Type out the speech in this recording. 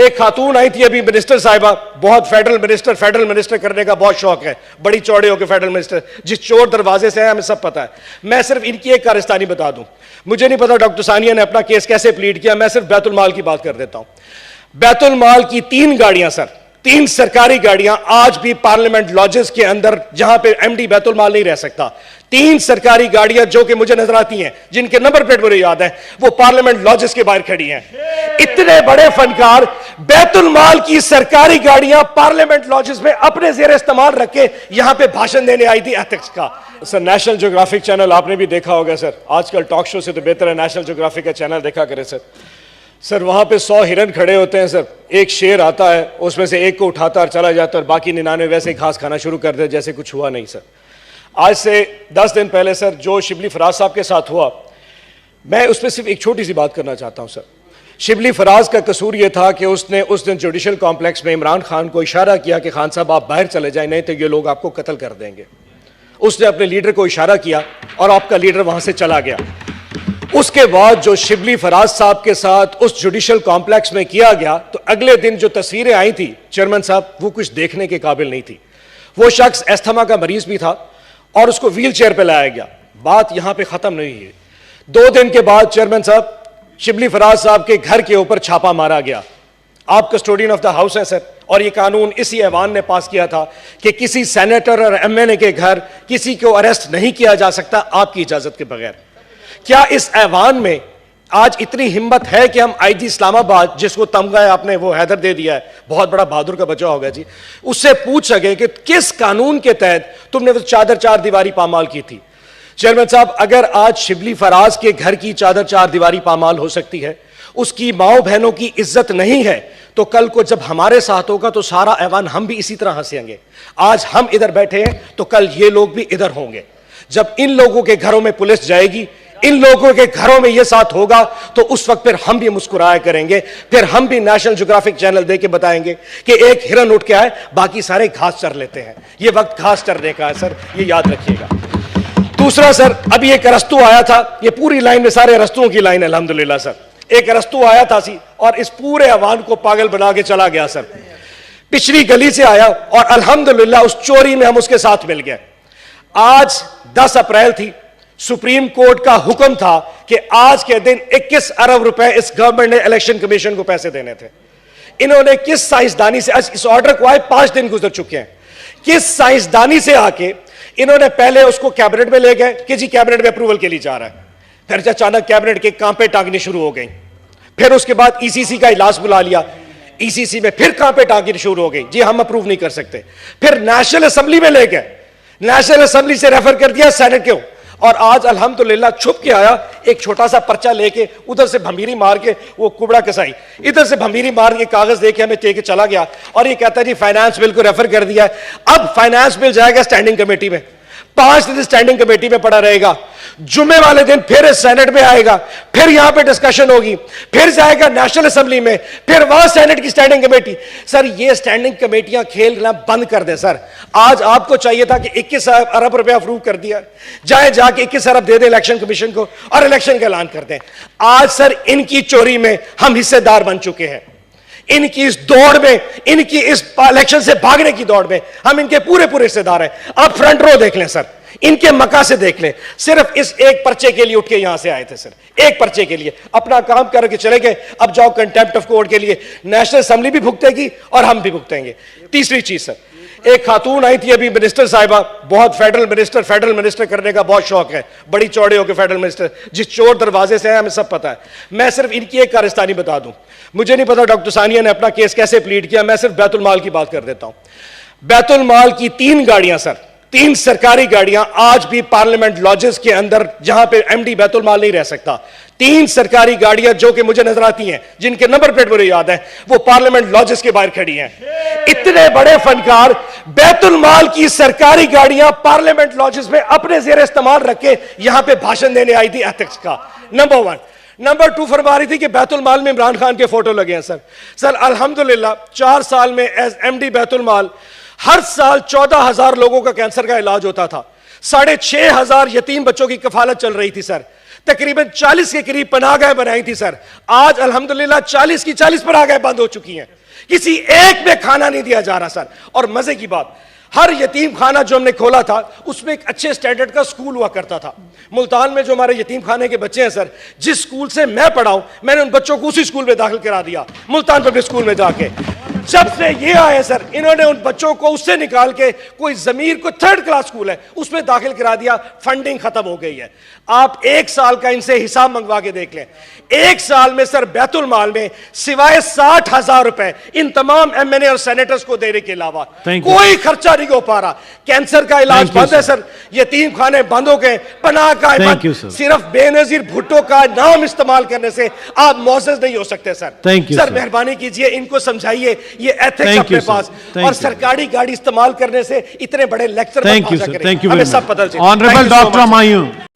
एक खातून आई थी अभी मिनिस्टर साहिबा, बहुत फेडरल मिनिस्टर करने का बहुत शौक है, बड़ी चौड़े होकर फेडरल मिनिस्टर, जिस चोर दरवाजे से है हमें सब पता है। मैं सिर्फ इनकी एक कारस्तानी बता दूं, मुझे नहीं पता डॉक्टर सानिया ने अपना केस कैसे प्लीड किया, मैं सिर्फ बैतुल माल की बात कर देता हूं। बैतुल माल की 3 गाड़ियां सर, 3 सरकारी गाड़ियां आज भी पार्लियामेंट लॉजेस के अंदर, जहां पे एमडी बैतुल माल नहीं रह सकता, 3 सरकारी गाड़ियां जो कि मुझे नजर आती हैं, जिनके नंबर प्लेट मुझे याद है, वो पार्लियामेंट लॉजेस के बाहर खड़ी हैं। इतने बड़े फनकार बैतुल माल की सरकारी गाड़ियां पार्लियामेंट लॉजेस में अपने जेर इस्तेमाल रख के यहां पे भाषण देने आई थी एथिक्स का। सर नेशनल ज्योग्राफिक चैनल आपने भी देखा होगा सर, आजकल टॉक शो से तो बेहतर है नेशनल ज्योग्राफिक का चैनल देखा करे सर। सर वहां पे 100 हिरन खड़े होते हैं सर, एक शेर आता है उसमें से एक को उठाता और चला जाता है और बाकी 99 वैसे ही घास खाना शुरू कर दे जैसे कुछ हुआ नहीं सर। आज से 10 दिन पहले सर जो शिबली फराज साहब के साथ हुआ, मैं उस पर सिर्फ एक छोटी सी बात करना चाहता हूं सर। शिबली फराज का कसूर यह था कि उसने उस दिन जुडिशल कॉम्प्लेक्स में इमरान खान को इशारा किया कि खान साहब आप बाहर चले जाए, नहीं तो ये लोग आपको कत्ल कर देंगे। उसने अपने लीडर को इशारा किया और आपका लीडर वहां से चला गया। उसके बाद जो शिबली फराज साहब के साथ उस जुडिशल कॉम्प्लेक्स में किया गया, तो अगले दिन जो तस्वीरें आई थी चेयरमैन साहब, वो कुछ देखने के काबिल नहीं थी। वो शख्स एस्थमा का मरीज भी था और उसको व्हील चेयर पर लाया गया। बात यहां पे खत्म नहीं है। 2 दिन के बाद चेयरमैन साहब शिबली फराज साहब के घर के ऊपर छापा मारा गया। आप कस्टोडियन ऑफ द हाउस हैं सर, और ये कानून इसी ऐवान ने पास किया था कि किसी सेनेटर और एमएनए के घर किसी को अरेस्ट नहीं किया जा सकता आपकी इजाजत के बगैर। क्या इस ऐवान में आज इतनी हिम्मत है कि हम आईजी इस्लामाबाद, जिसको तमगा आपने वो हैदर दे दिया है, बहुत बड़ा बहादुर का बच्चा होगा जी, उससे पूछ सके कि किस कानून के तहत तुमने वो चादर 4 दीवारी पामाल की थी। चेयरमैन साहब, अगर आज शिबली फराज के घर की चादर 4 दीवारी पामाल हो सकती है, उसकी माओ बहनों की इज्जत नहीं है, तो कल को जब हमारे साथ होगा तो सारा ऐवान हम भी इसी तरह हंसेंगे। आज हम इधर बैठे हैं तो कल ये लोग भी इधर होंगे। जब इन लोगों के घरों में पुलिस जाएगी, इन लोगों के घरों में यह साथ होगा, तो उस वक्त फिर हम भी मुस्कुराया करेंगे, फिर हम भी नेशनल ज्योग्राफिक चैनल देके बताएंगे कि एक हिरन उठ के आए, बाकी सारे घास चर लेते हैं। यह वक्त घास चरने का है सर, ये याद रखिएगा। दूसरा सर, अभी एक अरस्तु आया था, ये पूरी लाइन में सारे अरस्तुओं की लाइन है अल्हम्दुलिल्लाह सर। एक अरस्तु आया था सी और इस पूरे अवान को पागल बना के चला गया सर। पिछली गली से आया और अल्हम्दुलिल्लाह उस चोरी में हम उसके साथ मिल गए। आज 10 अप्रैल थी, सुप्रीम कोर्ट का हुक्म था कि आज के दिन 21 अरब रुपए इस गवर्नमेंट ने इलेक्शन कमीशन को पैसे देने थे। इन्होंने किस साइंसदानी से, इस ऑर्डर को आए 5 दिन गुजर चुके हैं, किस साइंसदानी से आके इन्होंने पहले उसको कैबिनेट में ले गए कि जी कैबिनेट में अप्रूवल के लिए जा रहा है, फिर अचानक कैबिनेट के कांपे टांगनी शुरू हो गई, फिर उसके बाद ईसीसी का इजलास बुला लिया, ईसीसी में फिर कांपे टांगनी शुरू हो गई, जी हम अप्रूव नहीं कर सकते, फिर नेशनल असेंबली में ले गए, नेशनल असेंबली से रेफर कर दिया सेनेट क्यों, और आज अल्हम्दुलिल्लाह छुप के आया एक छोटा सा पर्चा लेके, उधर से भमीरी मार के वो कुबड़ा कसाई, इधर से भमीरी मार के कागज देके हमें दे के चला गया और ये कहता है जी फाइनेंस बिल को रेफर कर दिया है। अब फाइनेंस बिल जाएगा स्टैंडिंग कमेटी में, 5 दिन स्टैंडिंग कमेटी में पड़ा रहेगा, जुम्मे वाले दिन फिर सेनेट में आएगा, फिर यहां पे डिस्कशन होगी, फिर जाएगा नेशनल असेंबली में, फिर वहां सेनेट की स्टैंडिंग कमेटी। सर ये स्टैंडिंग कमेटियां खेलना बंद कर दे सर। आज आपको चाहिए था कि 21 अरब रुपया अप्रूव कर दिया, जाए जाके 21 अरब दे दे इलेक्शन कमीशन को और इलेक्शन का ऐलान कर दें। आज सर इनकी चोरी में हम हिस्सेदार बन चुके हैं, इनकी इस दौड़ में, इनकी इस इलेक्शन से भागने की दौड़ में हम इनके पूरे हिस्सेदार हैं। आप फ्रंट रो देख लें सर, इनके मका से देख लें, सिर्फ इस एक पर्चे के लिए उठ के यहां से आए थे सर, एक पर्चे के लिए अपना काम करके चले गए। अब जाओ कंटेम्प्ट ऑफ कोर्ट के लिए, नेशनल असेंबली भी भुगतेगी और हम भी भुगतेंगे। तीसरी चीज सर, एक खातून आई थी अभी मिनिस्टर साहिबा, बहुत फेडरल मिनिस्टर करने का बहुत शौक है, बड़ी चौड़े होकर फेडरल मिनिस्टर, जिस चोर दरवाजे से है हमें सब पता है। मैं सिर्फ इनकी एक कारस्तानी बता दूं, मुझे नहीं पता डॉक्टर सानिया ने अपना केस कैसे प्लीड किया, मैं सिर्फ बैतुल माल की बात कर देता हूं। बैतुल माल की 3 गाड़ियां सर, 3 सरकारी गाड़ियां आज भी पार्लियामेंट लॉजेस के अंदर, जहां पे एमडी बैतुल माल नहीं रह सकता, 3 सरकारी गाड़ियां जो कि मुझे नजर आती हैं, जिनके नंबर प्लेट मुझे याद है, वो पार्लियामेंट लॉजेस के बाहर खड़ी हैं। इतने बड़े फनकार बैतुल माल की सरकारी गाड़ियां पार्लियामेंट लॉजेस में अपने जेर इस्तेमाल रख के यहां पे भाषण देने आई थी एथिक्स का। नंबर 1। नंबर 2 फरमा रही थी कि बैतुल माल में इमरान खान के फोटो लगे हैं सर अल्हम्दुलिल्लाह 4 साल में एज एमडी बैतुल माल हर साल 14,000 लोगों का कैंसर का इलाज होता था, 6,500 यतीम बच्चों की कफालत चल रही थी सर, तकरीबन 40 के करीब पनाहगाहें बनाई थी सर। आज अल्हम्दुलिल्लाह 40 की 40 पनाहगाहें बंद हो चुकी हैं, किसी एक में खाना नहीं दिया जा रहा सर। और मजे की बात, हर यतीम खाना जो हमने खोला था उसमें एक अच्छे स्टैंडर्ड का स्कूल हुआ करता था। मुल्तान में जो हमारे यतीम खाने के बच्चे हैं सर, जिस स्कूल से मैं पढ़ा हूं, मैंने उन बच्चों को उसी स्कूल में दाखिल करा दिया, मुल्तान पब्लिक स्कूल में जाके। जब से ये आए सर, इन्होंने उन बच्चों को उससे निकाल के कोई जमीर को 3rd क्लास स्कूल है उसमें दाखिल करा दिया, फंडिंग खत्म हो गई है। आप 1 साल का इनसे हिसाब मंगवा के देख लें, 1 साल में सर बैतुल माल में सिवाय 60,000 रुपए इन तमाम MNA और सेनेटर्स को देने के अलावा कोई खर्चा नहीं हो पा रहा। कैंसर का इलाज बंद है सर, यतीम खाने बंद हो गए, पनाह का बंद। सिर्फ बेनजीर भुट्टो का नाम इस्तेमाल करने से आप मुअज़्ज़ज़ नहीं हो सकते सर। सर मेहरबानी कीजिए, इनको समझाइए ये एथिक्स अपने पास, और सरकारी गाड़ी इस्तेमाल करने से इतने बड़े लेक्चर हमें सब पता चले। ऑनरेबल डॉक्टर मायूं।